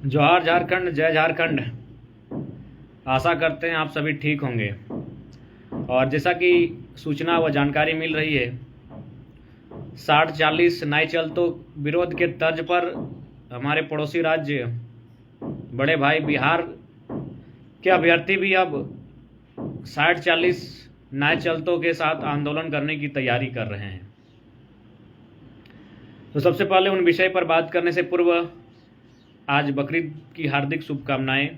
जोहार झारखंड, जय झारखंड। आशा करते हैं आप सभी ठीक होंगे। और जैसा कि सूचना व जानकारी मिल रही है, 60-40 नाई चल तो विरोध के तर्ज पर हमारे पड़ोसी राज्य बड़े भाई बिहार के अभ्यर्थी भी अब 60-40 नाई चलतों के साथ आंदोलन करने की तैयारी कर रहे हैं। तो सबसे पहले उन विषय पर बात करने से पूर्व आज बकरीद की हार्दिक शुभकामनाएं।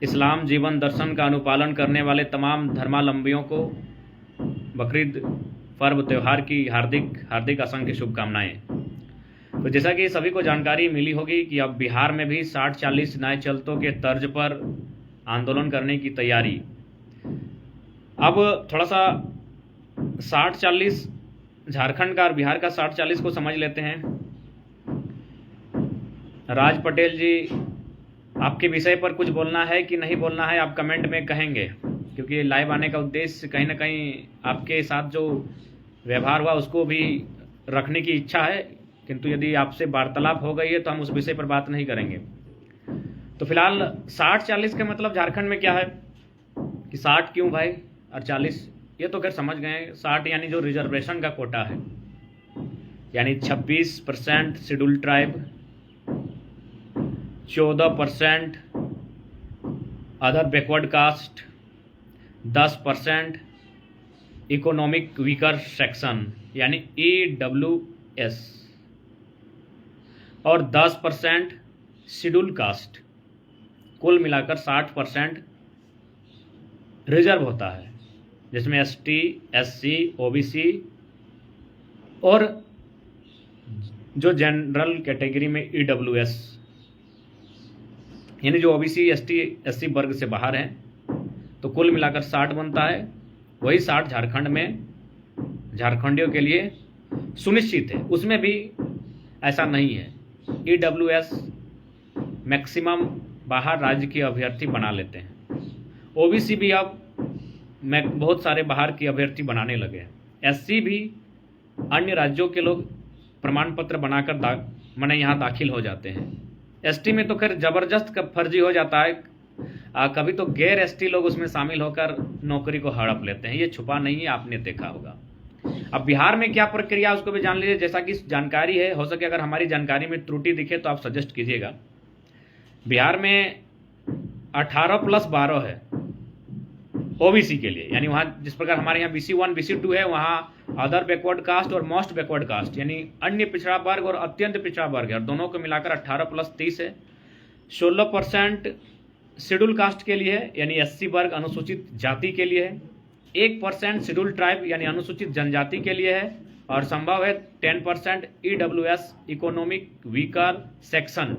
इस्लाम जीवन दर्शन का अनुपालन करने वाले तमाम धर्मावलंबियों को बकरीद पर्व त्यौहार की हार्दिक हार्दिक असंख्य शुभकामनाएं। तो जैसा कि सभी को जानकारी मिली होगी कि अब बिहार में भी 60-40 नाई चलतों के तर्ज पर आंदोलन करने की तैयारी। अब थोड़ा सा 60-40 झारखंड का और बिहार का 60-40 को समझ लेते हैं। राज पटेल जी, आपके विषय पर कुछ बोलना है कि नहीं बोलना है, आप कमेंट में कहेंगे, क्योंकि लाइव आने का उद्देश्य कहीं ना कहीं आपके साथ जो व्यवहार हुआ उसको भी रखने की इच्छा है, किंतु यदि आपसे वार्तालाप हो गई है तो हम उस विषय पर बात नहीं करेंगे। तो फिलहाल 60-40 का मतलब झारखंड में क्या है कि 60 क्यों भाई और 40, ये तो खैर समझ गए। 60 यानी जो रिजर्वेशन का कोटा है, यानी 26% schedule tribe, 14% other backward caste, 10% economic weaker section यानी EWS, और 10% शेड्यूल कास्ट। कुल मिलाकर 60% रिजर्व होता है, जिसमें ST, SC, OBC और जो जनरल कैटेगरी में EWS यानी जो OBC, ST, SC वर्ग से बाहर हैं। तो कुल मिलाकर 60 बनता है। वही 60 झारखंड में झारखंडियों के लिए सुनिश्चित है। उसमें भी ऐसा नहीं है। EWS मैक्सिमम बाहर राज्य के अभ्यर्थी बना लेते हैं। OBC भी अब बहुत सारे बाहर के अभ्यर्थी बनाने लगे हैं। SC भी अन्य राज्यों के लोग प्रमाण पत्र बनाकर माने यहाँ दाखिल हो जाते हैं। ST में तो खैर जबरदस्त फर्जी हो जाता है। कभी तो गैर ST लोग उसमें शामिल होकर नौकरी को हड़प लेते हैं। ये छुपा नहीं है, आपने देखा होगा। अब बिहार में क्या प्रक्रिया उसको भी जान लीजिए। जैसा कि जानकारी है, हो सके अगर हमारी जानकारी में त्रुटि दिखे तो आप सजेस्ट कीजिएगा। बिहार में 18+12 है OBC के लिए, यानी वहाँ जिस प्रकार हमारे यहाँ BC1 BC2 है, वहाँ अदर बैकवर्ड कास्ट और मोस्ट बैकवर्ड कास्ट यानी अन्य पिछड़ा वर्ग और अत्यंत पिछड़ा वर्ग है, और दोनों को मिलाकर 18+30 है। 16% शेड्यूल कास्ट के लिए है, यानी SC वर्ग अनुसूचित जाति के लिए है। 1% शेड्यूल ट्राइब यानी अनुसूचित जनजाति के लिए है, और संभव है 10% EWS इकोनॉमिक वीकर सेक्शन,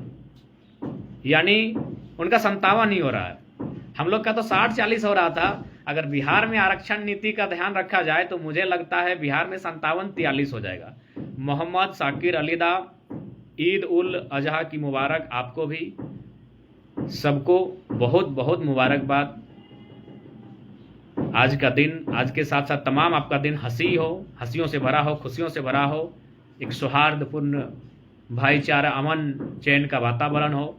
यानी उनका 57 ही हो रहा है। हम लोग का तो 60-40 हो रहा था। अगर बिहार में आरक्षण नीति का ध्यान रखा जाए तो मुझे लगता है बिहार में 57-43 हो जाएगा। मोहम्मद शाकिर अलीदा, ईद उल अजहा की मुबारक आपको भी, सबको बहुत बहुत मुबारकबाद। आज का दिन, आज के साथ साथ तमाम आपका दिन हंसियों से भरा हो, खुशियों से भरा हो, एक सौहार्दपूर्ण भाईचारा, अमन चैन का वातावरण हो।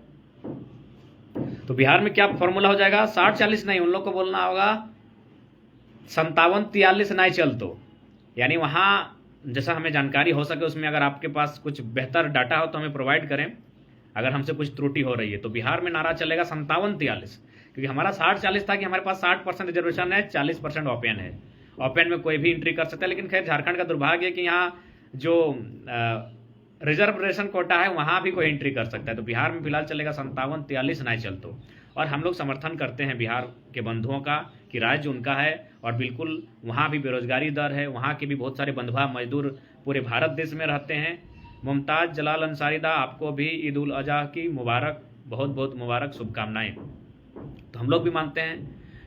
तो बिहार में क्या फॉर्मूला हो जाएगा? 60-40 नहीं, उन लोग को बोलना होगा 57-43 नाई चल तो, यानी वहाँ जैसा हमें जानकारी हो सके उसमें अगर आपके पास कुछ बेहतर डाटा हो तो हमें प्रोवाइड करें। अगर हमसे कुछ त्रुटि हो रही है तो बिहार में नारा चलेगा 57-43, क्योंकि हमारा 60-40 था कि हमारे पास 60% रिजर्वेशन है, 40% ओपन है। ओपन में कोई भी एंट्री कर सकता है, लेकिन खैर झारखंड का दुर्भाग्य है कि यहाँ जो रिजर्वेशन कोटा है वहाँ भी कोई एंट्री कर सकता है। तो बिहार में फिलहाल चलेगा 57-43 नाई चल तो। और हम लोग समर्थन करते हैं बिहार के बंधुओं का कि राज्य उनका है, और बिल्कुल वहाँ भी बेरोजगारी दर है, वहाँ के भी बहुत सारे बंधुआ मजदूर पूरे भारत देश में रहते हैं। मुमताज़ जलाल अंसारीदा, आपको भी ईद उल अजहा की मुबारक, बहुत बहुत मुबारक शुभकामनाएं। तो हम लोग भी मानते हैं,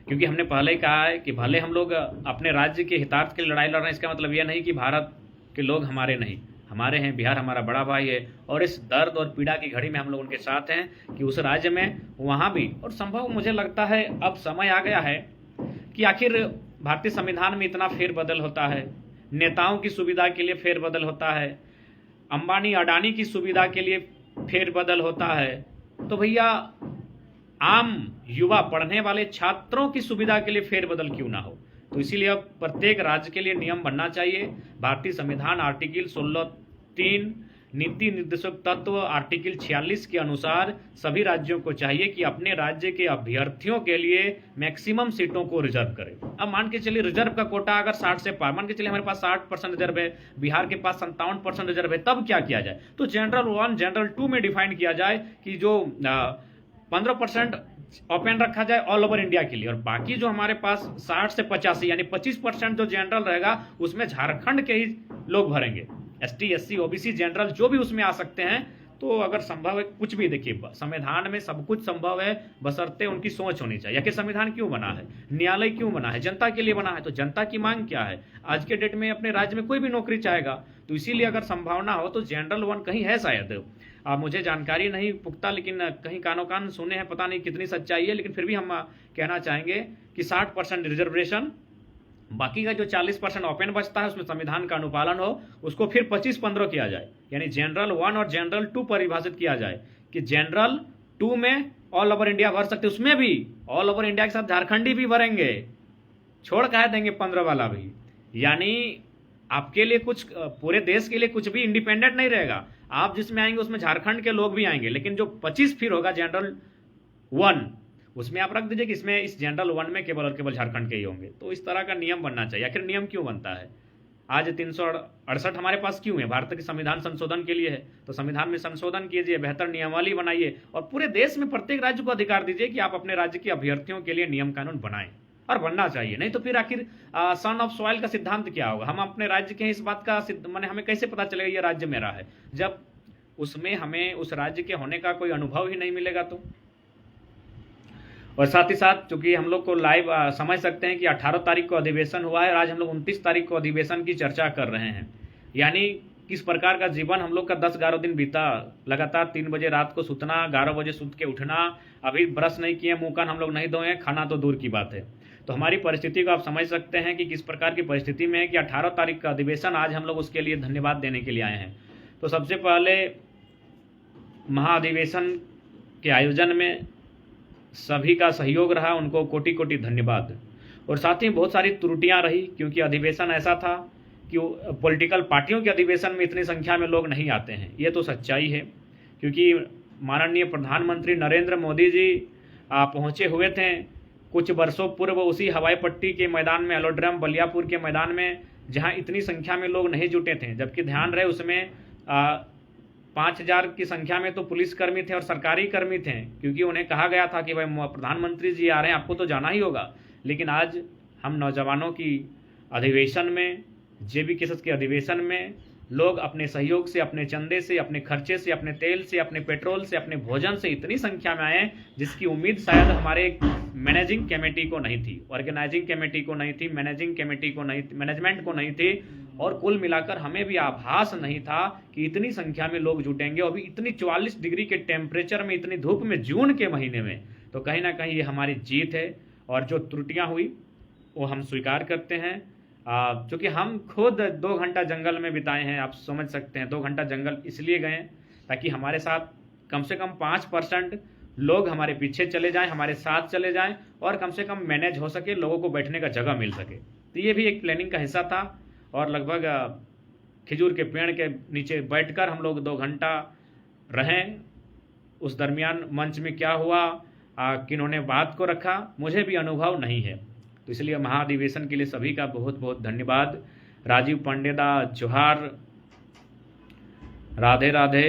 क्योंकि हमने पहले ही कहा है कि भले हम लोग अपने राज्य के हितार्थ के लिए लड़ाई लड़ रहे हैं, इसका मतलब यह नहीं कि भारत के लोग हमारे नहीं, हमारे हैं। बिहार हमारा बड़ा भाई है, और इस दर्द और पीड़ा की घड़ी में हम लोग उनके साथ हैं कि उस राज्य में वहाँ भी, और संभव मुझे लगता है अब समय आ गया है कि आखिर भारतीय संविधान में इतना फेरबदल होता है, नेताओं की सुविधा के लिए फेरबदल होता है, अंबानी अडानी की सुविधा के लिए फेरबदल होता है, तो भैया आम युवा पढ़ने वाले छात्रों की सुविधा के लिए फेरबदल क्यों ना हो। तो इसीलिए अब प्रत्येक राज्य के लिए नियम बनना चाहिए। भारतीय संविधान आर्टिकल 16(3) नीति निर्देशक तत्व आर्टिकल 46 के अनुसार सभी राज्यों को चाहिए कि अपने राज्य के अभ्यर्थियों के लिए मैक्सिमम सीटों को रिजर्व करें। अब मान के चलिए रिजर्व का कोटा अगर 60 से पार, मान के चलिए हमारे पास 60% रिजर्व है, बिहार के पास 57% रिजर्व है, तब क्या किया जाए। तो जनरल 1 जनरल 2 में डिफाइन किया जाए कि जो 15% ओपन रखा जाए ऑल ओवर इंडिया के लिए, और बाकी जो हमारे पास 60 से 85 यानी 25% जो जनरल रहेगा उसमें झारखंड के ही लोग भरेंगे। एसटी एससी ओबीसी जनरल जो भी उसमें आ सकते हैं। तो अगर संभव है कुछ भी, देखिए संविधान में सब कुछ संभव है, बशर्ते उनकी सोच होनी चाहिए। कि संविधान क्यों बना है, न्यायालय क्यों बना है, जनता के लिए बना है। तो जनता की मांग क्या है, आज के डेट में अपने राज्य में कोई भी नौकरी चाहेगा। तो इसीलिए अगर संभावना हो तो जनरल 1 कहीं है शायद, मुझे जानकारी नहीं पुख्ता, लेकिन कहीं कानो कान सुने हैं, पता नहीं कितनी सच्चाई है, लेकिन फिर भी हम कहना चाहेंगे कि 60% रिजर्वेशन, बाकी का जो 40% ओपन बचता है उसमें संविधान का अनुपालन हो, उसको फिर 25-15 किया जाए। यानी जनरल 1 और जनरल 2 परिभाषित किया जाए कि जनरल 2 में ऑल ओवर इंडिया भर सकते, उसमें भी ऑल ओवर इंडिया के साथ झारखंडी भी भरेंगे, छोड़ कह देंगे 15 वाला भी। यानी आपके लिए कुछ, पूरे देश के लिए कुछ भी इंडिपेंडेंट नहीं रहेगा। आप जिसमें आएंगे उसमें झारखंड के लोग भी आएंगे, लेकिन जो 25 फिर होगा जनरल 1, उसमें आप रख दीजिए कि इसमें इस जनरल 1 में केवल और केवल झारखंड के ही होंगे। तो इस तरह का नियम बनना चाहिए। आखिर नियम क्यों बनता है, आज 368 हमारे पास क्यों है, भारत के संविधान संशोधन के लिए है। तो संविधान में संशोधन कीजिए, बेहतर नियमावली बनाइए, और पूरे देश में प्रत्येक राज्य को अधिकार दीजिए कि आप अपने राज्य के अभ्यर्थियों के लिए नियम कानून बनाएं, और बनना चाहिए। नहीं तो फिर आखिर सन ऑफ सॉइल का सिद्धांत क्या होगा, हम अपने राज्य के इस बात का माने हमें कैसे पता चलेगा ये राज्य मेरा है, जब उसमें हमें उस राज्य के होने का कोई अनुभव ही नहीं मिलेगा। तो और साथ ही साथ चूंकि हम लोग को लाइव समझ सकते हैं कि 18 तारीख को अधिवेशन हुआ है, और आज हम लोग 29 तारीख को अधिवेशन की चर्चा कर रहे हैं। यानी किस प्रकार का जीवन हम लोग का 10-11 दिन बीता, लगातार 3 बजे रात को सुतना, 11 बजे सुत के उठना, अभी ब्रश नहीं किए, मुंह कान हम लोग नहीं धोए, खाना तो दूर की बात है। तो हमारी परिस्थिति को आप समझ सकते हैं कि किस प्रकार की परिस्थिति में है कि 18 तारीख का अधिवेशन, आज हम लोग उसके लिए धन्यवाद देने के लिए आए हैं। तो सबसे पहले महाअधिवेशन के आयोजन में सभी का सहयोग रहा, उनको कोटि कोटि धन्यवाद। और साथ ही बहुत सारी त्रुटियां रही, क्योंकि अधिवेशन ऐसा था कि पॉलिटिकल पार्टियों के अधिवेशन में इतनी संख्या में लोग नहीं आते हैं, ये तो सच्चाई है। क्योंकि माननीय प्रधानमंत्री नरेंद्र मोदी जी पहुंचे हुए थे कुछ वर्षों पूर्व उसी हवाई पट्टी के मैदान में, एलोड्रम बलियापुर के मैदान में, जहां इतनी संख्या में लोग नहीं जुटे थे। जबकि ध्यान रहे उसमें 5000 की संख्या में तो पुलिसकर्मी थे और सरकारी कर्मी थे, क्योंकि उन्हें कहा गया था कि भाई प्रधानमंत्री जी आ रहे हैं, आपको तो जाना ही होगा। लेकिन आज हम नौजवानों की अधिवेशन में, जेबी केसेस के अधिवेशन में लोग अपने सहयोग से, अपने चंदे से, अपने खर्चे से, अपने तेल से, अपने पेट्रोल से, अपने भोजन से इतनी संख्या में आए जिसकी उम्मीद शायद हमारे मैनेजिंग कमेटी को नहीं थी, ऑर्गेनाइजिंग कमेटी को नहीं थी, मैनेजिंग कमेटी को नहीं थी, मैनेजमेंट को नहीं थी। और कुल मिलाकर हमें भी आभास नहीं था कि इतनी संख्या में लोग जुटेंगे, और भी इतनी 44 डिग्री के टेम्परेचर में, इतनी धूप में, जून के महीने में। तो कहीं ना कहीं ये हमारी जीत है। और जो त्रुटियां हुई वो हम स्वीकार करते हैं। चूँकि हम खुद 2 घंटा जंगल में बिताए हैं, आप समझ सकते हैं। 2 घंटा जंगल इसलिए गए ताकि हमारे साथ कम से कम 5% लोग हमारे पीछे चले जाएं, हमारे साथ चले जाएं, और कम से कम मैनेज हो सके, लोगों को बैठने का जगह मिल सके। तो ये भी एक प्लानिंग का हिस्सा था। और लगभग खिजूर के पेड़ के नीचे बैठकर हम लोग 2 घंटा रहें। उस दरमियान मंच में क्या हुआ, किन्होंने बात को रखा, मुझे भी अनुभव नहीं है। तो इसलिए महाधिवेशन के लिए सभी का बहुत बहुत धन्यवाद। राजीव पंडेदा जोहार, राधे राधे,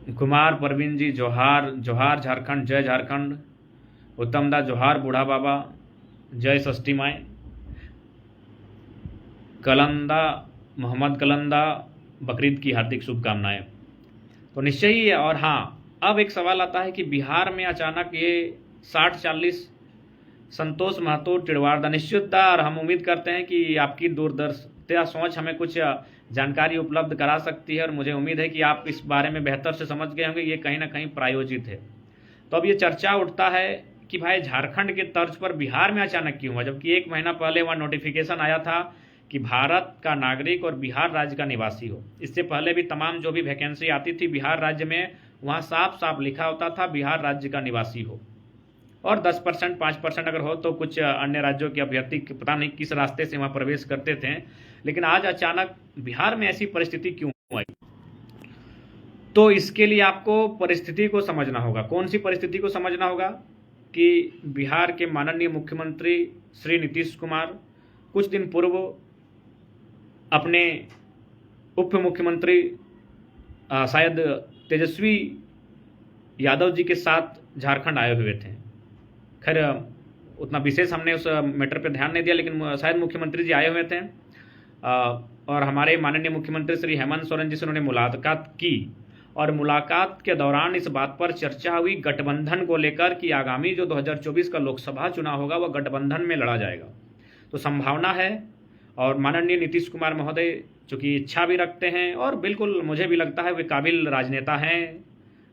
कुमार परवीन जी जोहार, जोहार झारखंड, जय झारखंड, उत्तम दा जोहार, बूढ़ा बाबा, जय षष्ठी माई, कलंदा, मोहम्मद कलंदा, बकरीद की हार्दिक शुभकामनाएं। तो निश्चय ही है। और हाँ, अब एक सवाल आता है कि बिहार में अचानक ये 60-40, संतोष महतो टिड़वारदा, निश्चितता, और हम उम्मीद करते हैं कि आपकी दूरदर्शिता सोच हमें कुछ जानकारी उपलब्ध करा सकती है, और मुझे उम्मीद है कि आप इस बारे में बेहतर से समझ गए होंगे। ये कहीं ना कहीं प्रायोजित है। तो अब ये चर्चा उठता है कि भाई झारखंड के तर्ज पर बिहार में अचानक क्यों हुआ, जबकि 1 महीना पहले वहाँ नोटिफिकेशन आया था कि भारत का नागरिक और बिहार राज्य का निवासी हो। इससे पहले भी तमाम जो भी वैकेंसी आती थी बिहार राज्य में, वहाँ साफ साफ लिखा होता था बिहार राज्य का निवासी हो, और 10% 5% अगर हो तो कुछ अन्य राज्यों के अभ्यर्थी पता नहीं किस रास्ते से वहाँ प्रवेश करते थे। लेकिन आज अचानक बिहार में ऐसी परिस्थिति क्यों आई? तो इसके लिए आपको परिस्थिति को समझना होगा। कौन सी परिस्थिति को समझना होगा? कि बिहार के माननीय मुख्यमंत्री श्री नीतीश कुमार कुछ दिन पूर्व अपने उप मुख्यमंत्री शायद तेजस्वी यादव जी के साथ झारखंड आए हुए थे। खैर उतना विशेष हमने उस मैटर पे ध्यान नहीं दिया, लेकिन शायद मुख्यमंत्री जी आए हुए थे और हमारे माननीय मुख्यमंत्री श्री हेमंत सोरेन जी से उन्होंने मुलाकात की, और मुलाकात के दौरान इस बात पर चर्चा हुई गठबंधन को लेकर कि आगामी जो 2024 का लोकसभा चुनाव होगा वह गठबंधन में लड़ा जाएगा। तो संभावना है, और माननीय नीतीश कुमार महोदय चूँकि इच्छा भी रखते हैं और बिल्कुल मुझे भी लगता है वे काबिल राजनेता हैं,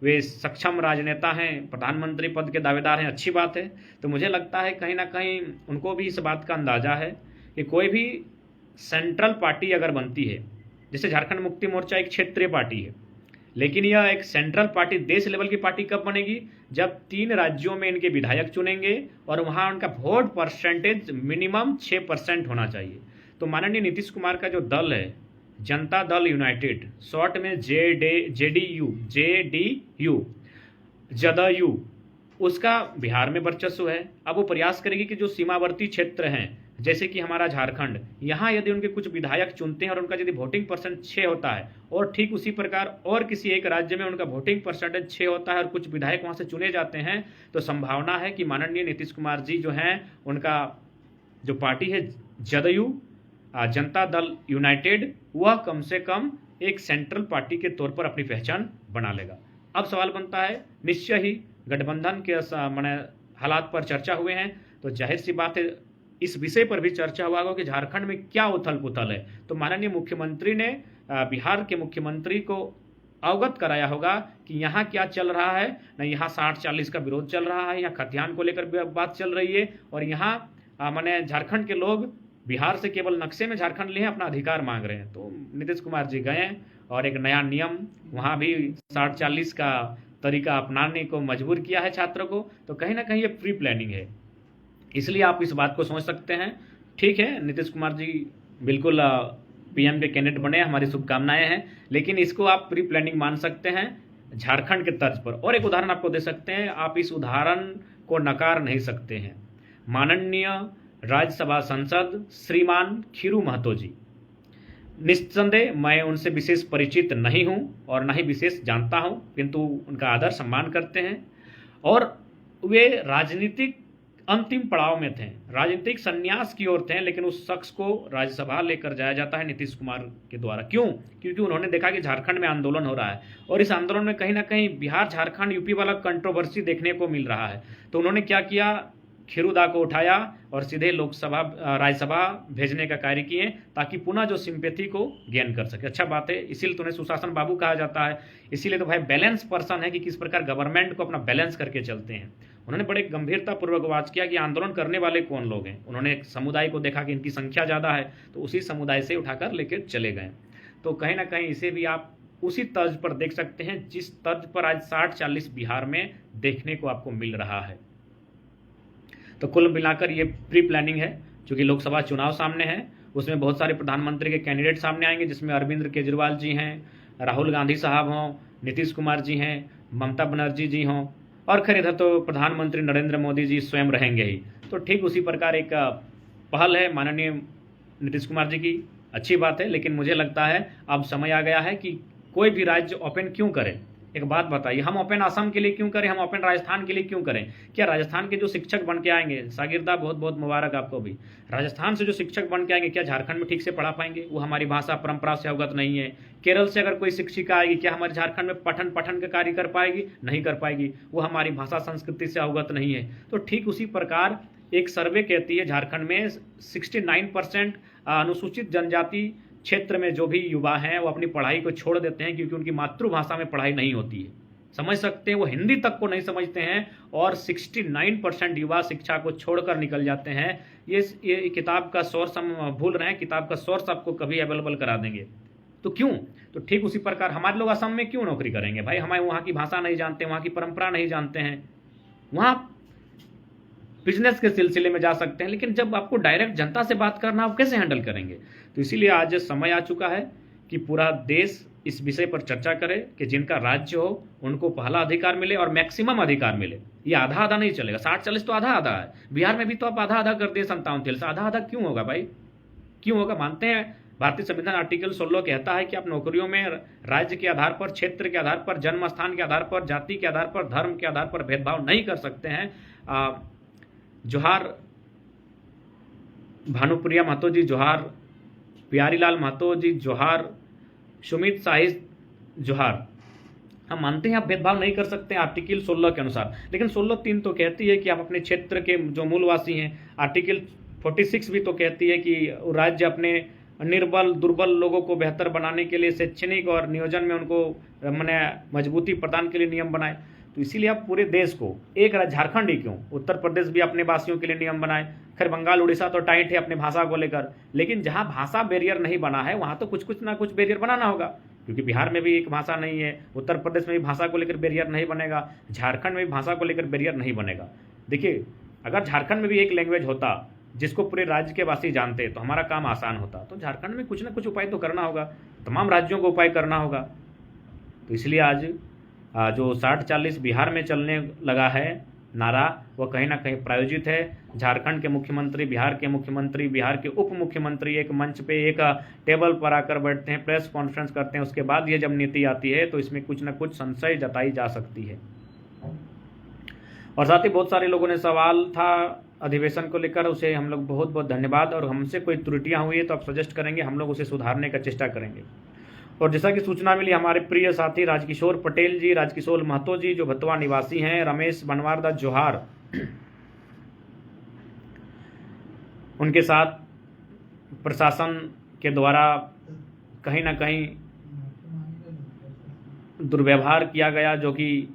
वे सक्षम राजनेता हैं, प्रधानमंत्री पद के दावेदार हैं, अच्छी बात है। तो मुझे लगता है कहीं ना कहीं उनको भी इस बात का अंदाज़ा है कि कोई भी सेंट्रल पार्टी अगर बनती है, जैसे झारखंड मुक्ति मोर्चा एक क्षेत्रीय पार्टी है, लेकिन यह एक सेंट्रल पार्टी देश लेवल की पार्टी कब बनेगी? जब 3 राज्यों में इनके विधायक चुनेंगे और वहाँ उनका वोट परसेंटेज मिनिमम 6% होना चाहिए। तो माननीय नीतीश कुमार का जो दल है जनता दल यूनाइटेड, शॉर्ट में जेडीयू, जदयू, उसका बिहार में वर्चस्व है। अब वो प्रयास करेगी कि जो सीमावर्ती क्षेत्र हैं जैसे कि हमारा झारखंड, यहाँ यदि उनके कुछ विधायक चुनते हैं और उनका यदि वोटिंग परसेंट 6 होता है, और ठीक उसी प्रकार और किसी एक राज्य में उनका वोटिंग परसेंटेज 6 होता है और कुछ विधायक वहाँ से चुने जाते हैं, तो संभावना है कि माननीय नीतीश कुमार जी जो हैं उनका जो पार्टी है जदयू, जनता दल यूनाइटेड, वह कम से कम एक सेंट्रल पार्टी के तौर पर अपनी पहचान बना लेगा। अब सवाल बनता है, निश्चय ही गठबंधन के माने हालात पर चर्चा हुए हैं, तो जाहिर सी बात है इस विषय पर भी चर्चा हुआ होगा कि झारखंड में क्या उथल पुथल है। तो माननीय मुख्यमंत्री ने बिहार के मुख्यमंत्री को अवगत कराया होगा कि यहाँ क्या चल रहा है। न यहाँ 60-40 का विरोध चल रहा है, यहाँ खतियान को लेकर बात चल रही है, और यहाँ माने झारखंड के लोग बिहार से केवल नक्शे में झारखंड लिए अपना अधिकार मांग रहे हैं। तो नीतीश कुमार जी गए और एक नया नियम वहाँ भी 60-40 का तरीका अपनाने को मजबूर किया है छात्रों को। तो कहीं ना कहीं ये प्री प्लानिंग है, इसलिए आप इस बात को समझ सकते हैं। ठीक है, नीतीश कुमार जी बिल्कुल पीएम के कैंडिडेट बने, हमारी शुभकामनाएं हैं, लेकिन इसको आप प्री प्लानिंग मान सकते हैं झारखंड के तर्ज पर। और एक उदाहरण आपको दे सकते हैं, आप इस उदाहरण को नकार नहीं सकते हैं। माननीय राज्यसभा सांसद श्रीमान खीरू महतो जी, निस्संदेह मैं उनसे विशेष परिचित नहीं हूं और ना ही विशेष जानता हूं, किंतु उनका आदर सम्मान करते हैं, और वे राजनीतिक अंतिम पड़ाव में थे, राजनीतिक संन्यास की ओर थे, लेकिन उस शख्स को राज्यसभा लेकर जाया जाता है नीतीश कुमार के द्वारा। क्यों? क्योंकि उन्होंने देखा कि झारखंड में आंदोलन हो रहा है और इस आंदोलन में कहीं ना कहीं बिहार झारखंड यूपी वाला कंट्रोवर्सी देखने को मिल रहा है। तो उन्होंने क्या किया, खीरूदा को उठाया और सीधे लोकसभा राज्यसभा भेजने का कार्य किए, ताकि पुनः जो सिंपैथी को गेन कर सके। अच्छा बात है, इसीलिए तो उन्हें सुशासन बाबू कहा जाता है, इसीलिए तो भाई बैलेंस पर्सन है कि किस प्रकार गवर्नमेंट को अपना बैलेंस करके चलते हैं। उन्होंने बड़े गंभीरता पूर्वक बात किया कि आंदोलन करने वाले कौन लोग हैं। उन्होंने एक समुदाय को देखा कि इनकी संख्या ज़्यादा है, तो उसी समुदाय से उठाकर लेकर चले गए। तो कहीं ना कहीं इसे भी आप उसी तर्ज पर देख सकते हैं जिस तर्ज पर आज 60-40 बिहार में देखने को आपको मिल रहा है। तो कुल मिलाकर ये प्री प्लानिंग है, क्योंकि लोकसभा चुनाव सामने है, उसमें बहुत सारे प्रधानमंत्री के कैंडिडेट सामने आएंगे, जिसमें अरविंद केजरीवाल जी हैं, राहुल गांधी साहब हों, नीतीश कुमार जी हैं, ममता बनर्जी जी हों, और खैर इधर तो प्रधानमंत्री नरेंद्र मोदी जी स्वयं रहेंगे ही। तो ठीक उसी प्रकार एक पहल है माननीय नीतीश कुमार जी की, अच्छी बात है, लेकिन मुझे लगता है अब समय आ गया है कि कोई भी राज्य ओपन क्यों करे। एक बात बताइए, हम ओपन असम के लिए क्यों करें, हम ओपन राजस्थान के लिए क्यों करें? क्या राजस्थान के जो शिक्षक बन के आएंगे, शागिर्दा बहुत बहुत मुबारक आपको भी, राजस्थान से जो शिक्षक बन के आएंगे क्या झारखंड में ठीक से पढ़ा पाएंगे? वो हमारी भाषा परंपरा से अवगत नहीं है। केरल से अगर कोई शिक्षिका आएगी, क्या हमारे झारखंड में पठन का कार्य कर पाएगी? नहीं कर पाएगी, वो हमारी भाषा संस्कृति से अवगत नहीं है। तो ठीक उसी प्रकार एक सर्वे कहती है झारखंड में 69% अनुसूचित जनजाति क्षेत्र में जो भी युवा हैं वो अपनी पढ़ाई को छोड़ देते हैं, क्योंकि उनकी मातृभाषा में पढ़ाई नहीं होती है। समझ सकते हैं, वो हिंदी तक को नहीं समझते हैं, और 69% युवा शिक्षा को छोड़कर निकल जाते हैं। ये किताब का सोर्स हम भूल रहे हैं, किताब का सोर्स आपको कभी अवेलेबल करा देंगे। तो क्यों? तो ठीक उसी प्रकार हमारे लोग असम में क्यों नौकरी करेंगे भाई? हमारे वहाँ की भाषा नहीं जानते, वहाँ की परंपरा नहीं जानते हैं, वहाँ बिजनेस के सिलसिले में जा सकते हैं, लेकिन जब आपको डायरेक्ट जनता से बात करना, आप कैसे हैंडल करेंगे? तो इसीलिए आज समय आ चुका है कि पूरा देश इस विषय पर चर्चा करे कि जिनका राज्य हो उनको पहला अधिकार मिले और मैक्सिमम अधिकार मिले। ये आधा आधा नहीं चलेगा, 60-40 तो आधा आधा है। बिहार में भी तो आप आधा आधा कर दिए 57 से, आधा आधा क्यों होगा भाई? क्यों होगा? मानते हैं भारतीय संविधान आर्टिकल 16 कहता है कि आप नौकरियों में राज्य के आधार पर, क्षेत्र के आधार पर, जन्म स्थान के आधार पर, जाति के आधार पर, धर्म के आधार पर भेदभाव नहीं कर सकते हैं। जोहार भानुप्रिया महतो जी, जोहार प्यारीलाल महतो जी, जोहार सुमित शाही, जोहार। हम मानते हैं आप भेदभाव नहीं कर सकते हैं आर्टिकल 16 के अनुसार, लेकिन 16(3) तो कहती है कि आप अपने क्षेत्र के जो मूलवासी हैं। आर्टिकल 46 भी तो कहती है कि राज्य अपने निर्बल दुर्बल लोगों को बेहतर बनाने के लिए शैक्षणिक और नियोजन में उनको मैंने मजबूती प्रदान के लिए नियम बनाए। तो इसीलिए आप पूरे देश को एक झारखंड ही क्यों, उत्तर प्रदेश भी अपने वासियों के लिए नियम बनाए। खैर बंगाल उड़ीसा तो टाइट है अपने भाषा को लेकर, लेकिन जहाँ भाषा बैरियर नहीं बना है वहाँ तो कुछ ना कुछ बैरियर बनाना होगा, क्योंकि बिहार में भी एक भाषा नहीं है, उत्तर प्रदेश में भी भाषा को लेकर बैरियर नहीं बनेगा, झारखंड में भी भाषा को लेकर बैरियर नहीं बनेगा। देखिए, अगर झारखंड में भी एक लैंग्वेज होता जिसको पूरे राज्य के वासी जानते तो हमारा काम आसान होता। तो झारखंड में कुछ ना कुछ उपाय तो करना होगा, तमाम राज्यों को उपाय करना होगा। तो इसलिए आज जो 60-40 बिहार में चलने लगा है नारा, वह कहीं ना कहीं प्रायोजित है। झारखंड के मुख्यमंत्री, बिहार के मुख्यमंत्री, बिहार के उप मुख्यमंत्री एक मंच पे एक टेबल पर आकर बैठते हैं, प्रेस कॉन्फ्रेंस करते हैं, उसके बाद ये जब नीति आती है तो इसमें कुछ ना कुछ संशय जताई जा सकती है। और साथ ही बहुत सारे लोगों ने सवाल था अधिवेशन को लेकर, उसे हम लोग बहुत बहुत धन्यवाद। और हमसे कोई त्रुटियां हुई है तो आप सजेस्ट करेंगे, हम लोग उसे सुधारने का चेष्टा करेंगे। और जैसा कि सूचना मिली, हमारे प्रिय साथी राजकिशोर पटेल जी, राजकिशोर महतो जी जो भतवा निवासी हैं, रमेश बनवारदा जोहार, उनके साथ प्रशासन के द्वारा कहीं ना कहीं दुर्व्यवहार किया गया, जो कि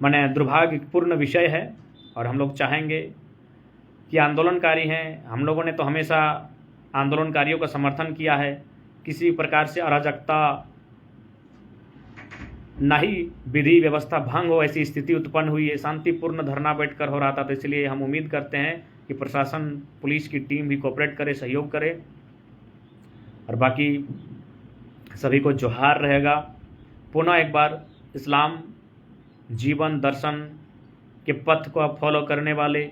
माने दुर्भाग्यपूर्ण विषय है। और हम लोग चाहेंगे कि आंदोलनकारी हैं, हम लोगों ने तो हमेशा आंदोलनकारियों का समर्थन किया है, किसी प्रकार से अराजकता ना ही विधि व्यवस्था भंग हो ऐसी स्थिति उत्पन्न हुई है, शांतिपूर्ण धरना बैठकर हो रहा था। तो इसलिए हम उम्मीद करते हैं कि प्रशासन, पुलिस की टीम भी कोऑपरेट करे, सहयोग करे। और बाकी सभी को जोहार रहेगा। पुनः एक बार इस्लाम जीवन दर्शन के पथ को फॉलो करने वाले,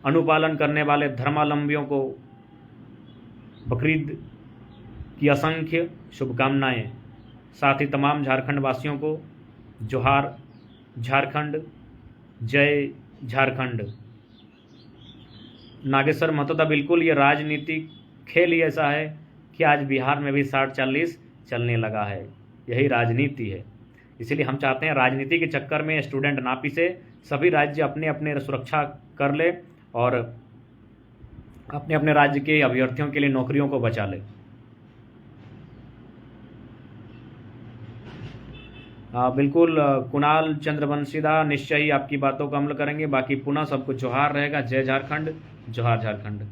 अनुपालन करने वाले धर्मावलंबियों को बकरीद की असंख्य शुभकामनाएं। साथ ही तमाम झारखंड वासियों को जोहार झारखंड, जय झारखंड। नागेश्वर महतो, बिल्कुल ये राजनीतिक खेल ही ऐसा है कि आज बिहार में भी 60-40 चलने लगा है, यही राजनीति है। इसीलिए हम चाहते हैं राजनीति के चक्कर में स्टूडेंट ना पिसे, सभी राज्य अपने अपने सुरक्षा कर ले और अपने अपने राज्य के अभ्यर्थियों के लिए नौकरियों को बचा ले। बिल्कुल कुणाल चंद्रवंशीदा, निश्चय ही आपकी बातों का अमल करेंगे। बाकी पुनः सबको जोहार रहेगा। जय झारखंड, जोहार झारखंड।